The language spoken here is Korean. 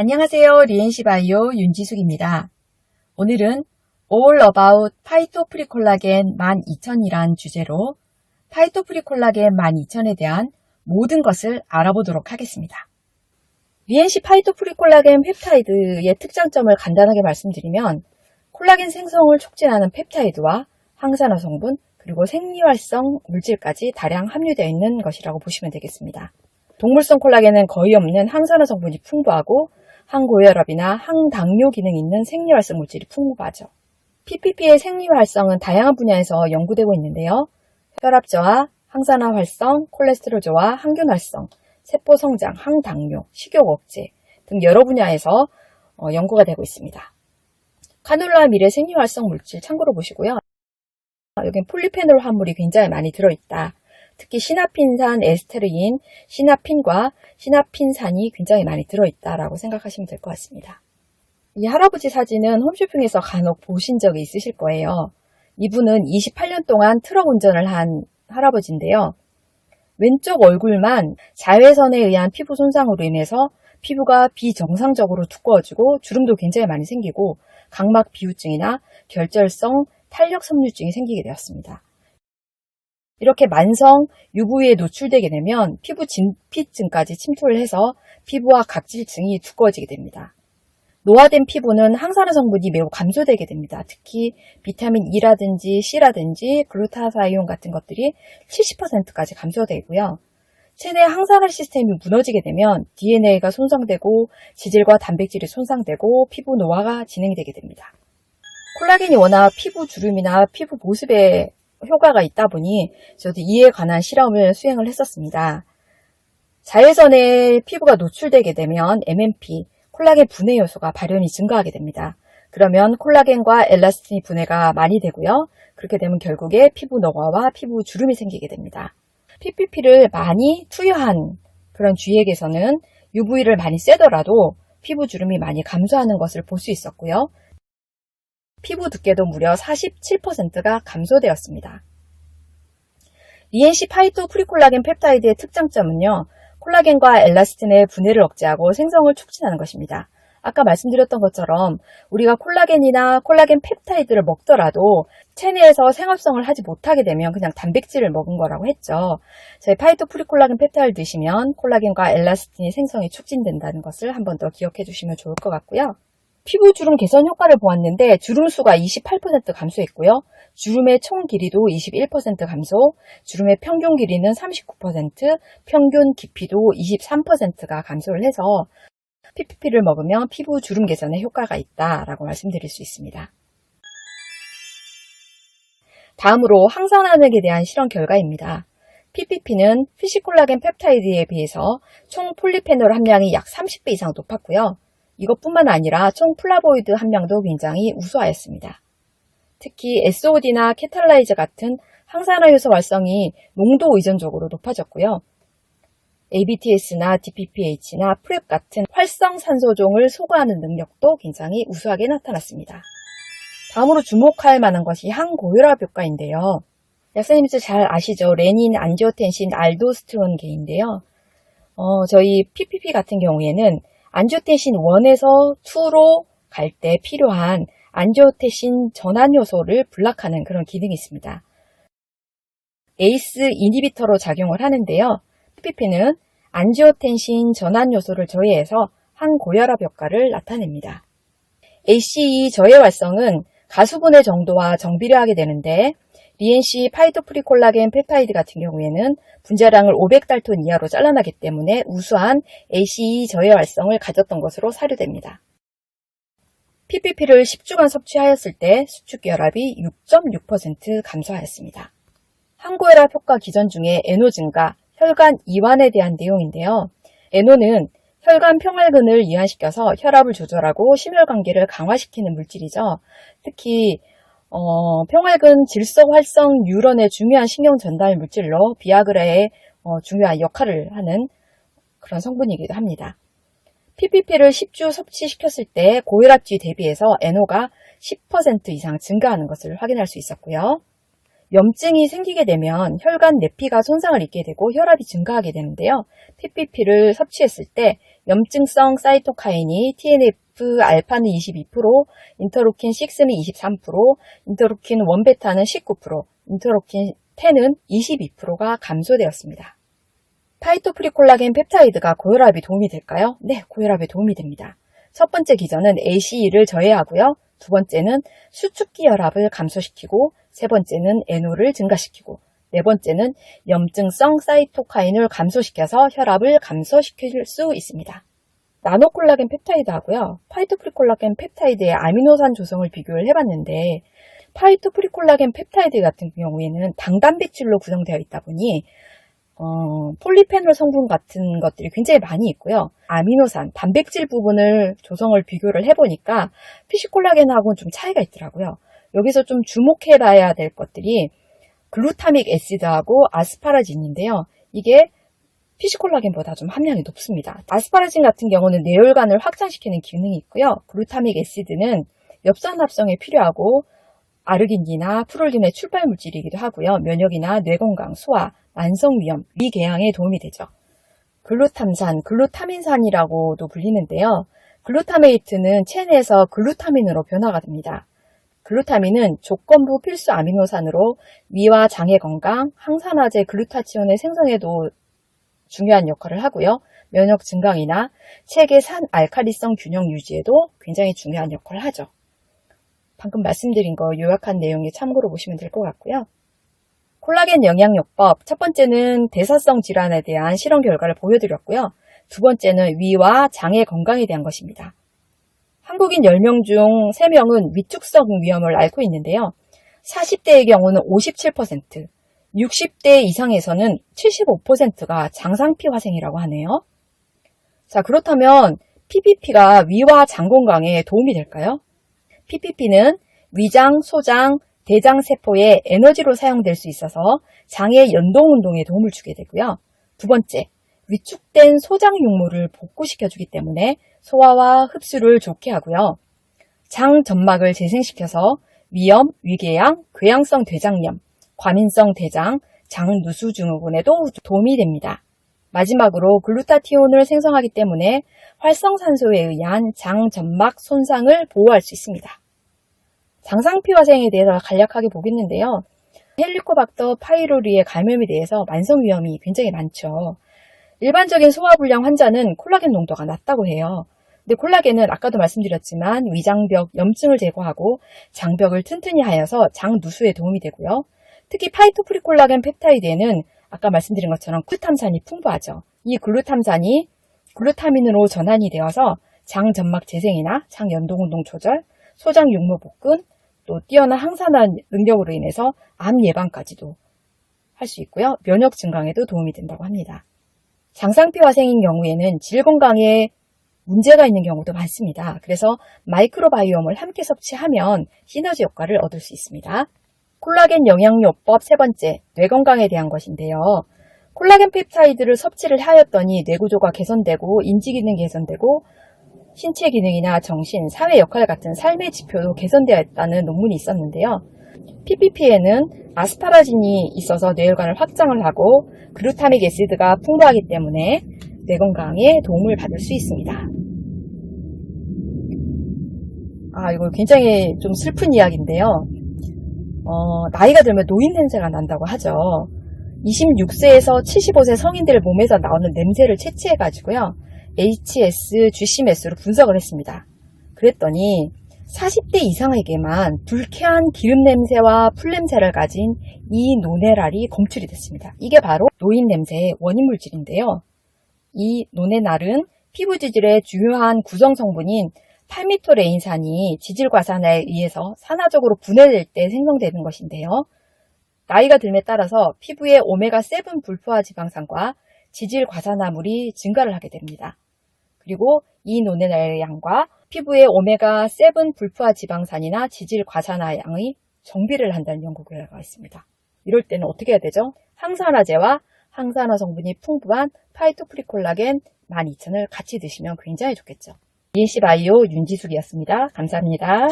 안녕하세요. 리엔시 바이오 윤지숙입니다. 오늘은 All About 파이토프리 콜라겐 12,000이란 주제로 파이토프리 콜라겐 12,000에 대한 모든 것을 알아보도록 하겠습니다. 리엔시 파이토프리 콜라겐 펩타이드의 특장점을 간단하게 말씀드리면 콜라겐 생성을 촉진하는 펩타이드와 항산화 성분 그리고 생리활성 물질까지 다량 함유되어 있는 것이라고 보시면 되겠습니다. 동물성 콜라겐은 거의 없는 항산화 성분이 풍부하고 항고혈압이나 항당뇨 기능이 있는 생리활성 물질이 풍부하죠. PPP의 생리활성은 다양한 분야에서 연구되고 있는데요. 혈압 저하, 항산화 활성, 콜레스테롤 저하, 항균 활성, 세포 성장, 항당뇨, 식욕 억제 등 여러 분야에서 연구가 되고 있습니다. 카놀라 밀의 생리활성 물질 참고로 보시고요. 여긴 폴리페놀 함물이 굉장히 많이 들어있다. 특히 시나핀산, 에스테르인, 시나핀과 시나핀산이 굉장히 많이 들어있다라고 생각하시면 될 것 같습니다. 이 할아버지 사진은 홈쇼핑에서 간혹 보신 적이 있으실 거예요. 이분은 28년 동안 트럭 운전을 한 할아버지인데요. 왼쪽 얼굴만 자외선에 의한 피부 손상으로 인해서 피부가 비정상적으로 두꺼워지고 주름도 굉장히 많이 생기고 각막 비후증이나 결절성 탄력 섬유증이 생기게 되었습니다. 이렇게 만성 UV에 노출되게 되면 피부 진피증까지 침투를 해서 피부와 각질층이 두꺼워지게 됩니다. 노화된 피부는 항산화 성분이 매우 감소되게 됩니다. 특히 비타민 E라든지 C라든지 글루타사이온 같은 것들이 70%까지 감소되고요. 체내 항산화 시스템이 무너지게 되면 DNA가 손상되고 지질과 단백질이 손상되고 피부 노화가 진행되게 됩니다. 콜라겐이 워낙 피부 주름이나 피부 보습에 효과가 있다 보니 저도 이에 관한 실험을 수행을 했었습니다. 자외선에 피부가 노출되게 되면 MMP, 콜라겐 분해 요소가 발현이 증가하게 됩니다. 그러면 콜라겐과 엘라스틴 분해가 많이 되고요. 그렇게 되면 결국에 피부 노화와 피부 주름이 생기게 됩니다. PPP를 많이 투여한 그런 쥐에게서는 UV를 많이 쐬더라도 피부 주름이 많이 감소하는 것을 볼 수 있었고요. 피부 두께도 무려 47%가 감소되었습니다. 리엔시 파이토 프리콜라겐 펩타이드의 특장점은요. 콜라겐과 엘라스틴의 분해를 억제하고 생성을 촉진하는 것입니다. 아까 말씀드렸던 것처럼 우리가 콜라겐이나 콜라겐 펩타이드를 먹더라도 체내에서 생합성을 하지 못하게 되면 그냥 단백질을 먹은 거라고 했죠. 저희 파이토 프리콜라겐 펩타이드 드시면 콜라겐과 엘라스틴이 생성이 촉진된다는 것을 한 번 더 기억해 주시면 좋을 것 같고요. 피부 주름 개선 효과를 보았는데 주름수가 28% 감소했고요. 주름의 총 길이도 21% 감소, 주름의 평균 길이는 39%, 평균 깊이도 23%가 감소를 해서 PPP를 먹으면 피부 주름 개선에 효과가 있다라고 말씀드릴 수 있습니다. 다음으로 항산화력에 대한 실험 결과입니다. PPP는 피시콜라겐 펩타이드에 비해서 총 폴리페놀 함량이 약 30배 이상 높았고요. 이것뿐만 아니라 총 플라보이드 함량도 굉장히 우수하였습니다. 특히 SOD나 케탈라이저 같은 항산화 요소 활성이 농도 의존적으로 높아졌고요. ABTS나 DPPH나 프랩 같은 활성산소종을 소거하는 능력도 굉장히 우수하게 나타났습니다. 다음으로 주목할 만한 것이 항고혈압 효과인데요. 약사님들 잘 아시죠? 레닌, 안지오텐신, 알도스테론계인데요. 저희 PPP 같은 경우에는 안지오텐신 1에서 2로 갈 때 필요한 안지오텐신 전환 요소를 블락하는 그런 기능이 있습니다. ACE 이니비터로 작용을 하는데요. PPP는 안지오텐신 전환 요소를 저해해서 항고혈압 효과를 나타냅니다. ACE 저해 활성은 가수분해 정도와 정비례하게 되는데 리엔시 파이토프리 콜라겐 펩타이드 같은 경우에는 분자량을 500달톤 이하로 잘라나기 때문에 우수한 ACE 저해 활성을 가졌던 것으로 사료됩니다. PPP를 10주간 섭취하였을 때 수축혈압이 6.6% 감소하였습니다. 항고혈압 효과 기전 중에 에노 증가, 혈관 이완에 대한 내용인데요. 에노는 혈관 평활근을 이완시켜서 혈압을 조절하고 심혈관계를 강화시키는 물질이죠. 특히 평활근 질소 활성 뉴런의 중요한 신경 전달 물질로 비아그라의 중요한 역할을 하는 그런 성분이기도 합니다. PPP를 10주 섭취시켰을 때 고혈압지 대비해서 NO가 10% 이상 증가하는 것을 확인할 수 있었고요. 염증이 생기게 되면 혈관 내피가 손상을 입게 되고 혈압이 증가하게 되는데요. PPP를 섭취했을 때 염증성 사이토카인이 TNF-알파는 22%, 인터루킨 6는 23%, 인터루킨 1베타는 19%, 인터루킨 10은 22%가 감소되었습니다. 파이토프리콜라겐 펩타이드가 고혈압에 도움이 될까요? 네, 고혈압에 도움이 됩니다. 첫 번째 기전은 ACE를 저해하고요. 두 번째는 수축기 혈압을 감소시키고, 세 번째는 NO를 증가시키고, 네 번째는 염증성 사이토카인을 감소시켜서 혈압을 감소시킬 수 있습니다. 나노콜라겐 펩타이드하고요, 파이토프리콜라겐 펩타이드의 아미노산 조성을 비교를 해봤는데, 파이토프리콜라겐 펩타이드 같은 경우에는 당단백질로 구성되어 있다 보니 폴리페놀 성분 같은 것들이 굉장히 많이 있고요. 아미노산, 단백질 부분을 조성을 비교를 해보니까 피시콜라겐하고는 좀 차이가 있더라고요. 여기서 좀 주목해봐야 될 것들이 글루타믹 애시드하고 아스파라진인데요. 이게 피시콜라겐보다 좀 함량이 높습니다. 아스파라진 같은 경우는 뇌혈관을 확장시키는 기능이 있고요. 글루타믹 애시드는 엽산 합성에 필요하고 아르기닌이나 프롤린의 출발 물질이기도 하고요. 면역이나 뇌건강, 소화, 만성위염, 위궤양에 도움이 되죠. 글루탐산, 글루타민산이라고도 불리는데요. 글루타메이트는 체내에서 글루타민으로 변화가 됩니다. 글루타민은 조건부 필수 아미노산으로 위와 장의 건강, 항산화제 글루타치온의 생성에도 중요한 역할을 하고요. 면역 증강이나 체계 산 알칼리성 균형 유지에도 굉장히 중요한 역할을 하죠. 방금 말씀드린 거 요약한 내용에 참고로 보시면 될 것 같고요. 콜라겐 영양요법, 첫 번째는 대사성 질환에 대한 실험 결과를 보여드렸고요. 두 번째는 위와 장의 건강에 대한 것입니다. 한국인 10명 중 3명은 위축성 위염을 앓고 있는데요. 40대의 경우는 57%, 60대 이상에서는 75%가 장상피 화생이라고 하네요. 자, 그렇다면 PPP가 위와 장 건강에 도움이 될까요? PPP는 위장, 소장, 대장 세포의 에너지로 사용될 수 있어서 장의 연동 운동에 도움을 주게 되고요. 두 번째, 위축된 소장 육모를 복구시켜주기 때문에 소화와 흡수를 좋게 하고요. 장 점막을 재생시켜서 위염, 위궤양, 궤양성 대장염, 과민성 대장, 장 누수 증후군에도 도움이 됩니다. 마지막으로 글루타티온을 생성하기 때문에 활성산소에 의한 장 점막 손상을 보호할 수 있습니다. 장상피 화생에 대해서 간략하게 보겠는데요. 헬리코박터 파이로리의 감염에 대해서 만성위험이 굉장히 많죠. 일반적인 소화불량 환자는 콜라겐 농도가 낮다고 해요. 근데 콜라겐은 아까도 말씀드렸지만 위장벽 염증을 제거하고 장벽을 튼튼히 하여서 장 누수에 도움이 되고요. 특히 파이토프리콜라겐 펩타이드에는 아까 말씀드린 것처럼 글루탐산이 풍부하죠. 이 글루탐산이 글루타민으로 전환이 되어서 장 점막 재생이나 장 연동운동 조절, 소장 육모 복근, 또 뛰어난 항산화 능력으로 인해서 암 예방까지도 할 수 있고요. 면역 증강에도 도움이 된다고 합니다. 장상피 화생인 경우에는 질 건강에 문제가 있는 경우도 많습니다. 그래서 마이크로바이옴을 함께 섭취하면 시너지 효과를 얻을 수 있습니다. 콜라겐 영양요법 세 번째, 뇌 건강에 대한 것인데요. 콜라겐 펩타이드를 섭취를 하였더니 뇌구조가 개선되고 인지 기능이 개선되고 신체 기능이나 정신, 사회 역할 같은 삶의 지표도 개선되었다는 논문이 있었는데요. PPP에는 아스파라진이 있어서 뇌혈관을 확장을 하고 글루타믹 애시드가 풍부하기 때문에 뇌 건강에 도움을 받을 수 있습니다. 이거 굉장히 좀 슬픈 이야기인데요. 나이가 들면 노인 냄새가 난다고 하죠. 26세에서 75세 성인들 몸에서 나오는 냄새를 채취해가지고요. HS, GCMS로 분석을 했습니다. 그랬더니 40대 이상에게만 불쾌한 기름 냄새와 풀 냄새를 가진 이 노네랄이 검출이 됐습니다. 이게 바로 노인 냄새의 원인 물질인데요. 이 노네랄은 피부 지질의 중요한 구성 성분인 팔미토레인산이 지질 과산화에 의해서 산화적으로 분해될 때 생성되는 것인데요. 나이가 듦에 따라서 피부의 오메가7 불포화 지방산과 지질 과산화물이 증가를 하게 됩니다. 그리고 이 노네랄의 양과 피부의 오메가7 불포화 지방산이나 지질 과산화 양의 정비를 한다는 연구 결과가 있습니다. 이럴 때는 어떻게 해야 되죠? 항산화제와 항산화 성분이 풍부한 파이토프리콜라겐 12,000을 같이 드시면 굉장히 좋겠죠. ENC바이오 윤지숙이었습니다. 감사합니다.